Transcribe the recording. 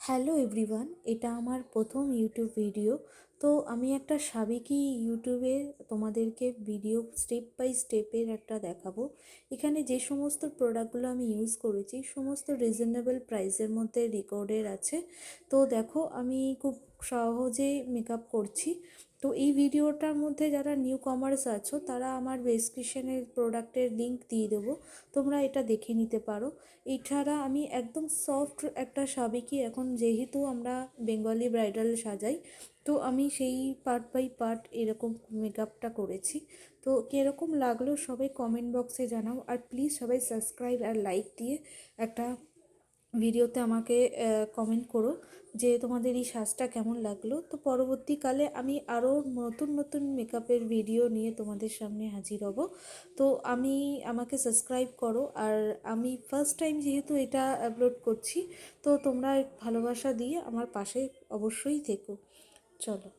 Hello everyone, এটা আমার প্রথম ইউটিউব ভিডিও। তো আমি একটা সাবেকি ইউটিউবে তোমাদেরকে ভিডিও স্টেপ বাই স্টেপের একটা দেখাবো। এখানে যে সমস্ত প্রোডাক্টগুলো আমি ইউজ করেছি সমস্ত রিজনেবল প্রাইসের মধ্যে রেকর্ডের আছে। তো দেখো, আমি খুব সহজেই মেকআপ করছি। তো এই ভিডিওটার মধ্যে যারা নিউ কমার্স আছো তারা আমার ডেসক্রিপশনের প্রোডাক্টের লিঙ্ক দিয়ে দেবো, তোমরা এটা দেখে নিতে পারো। এছাড়া আমি একদম সফট একটা সাবেকি, এখন যেহেতু আমরা বেঙ্গলি ব্রাইডাল সাজাই, তো আমি সেই পার্ট বাই পার্ট এরকম মেকআপটা করেছি। তো কীরকম লাগলো সবাই কমেন্ট বক্সে জানাও, আর প্লিজ সবাই সাবস্ক্রাইব আর লাইক দিয়ে একটা ভিডিওতে আমাকে কমেন্ট করো যে তোমাদের এই সাজটা কেমন লাগলো। তো পরবর্তীকালে আমি আরও নতুন নতুন মেকআপের ভিডিও নিয়ে তোমাদের সামনে হাজির হব। তো আমাকে সাবস্ক্রাইব করো, আর আমি ফার্স্ট টাইম যেহেতু এটা আপলোড করছি, তো তোমরা ভালোবাসা দিয়ে আমার পাশে অবশ্যই থেকো। চলো।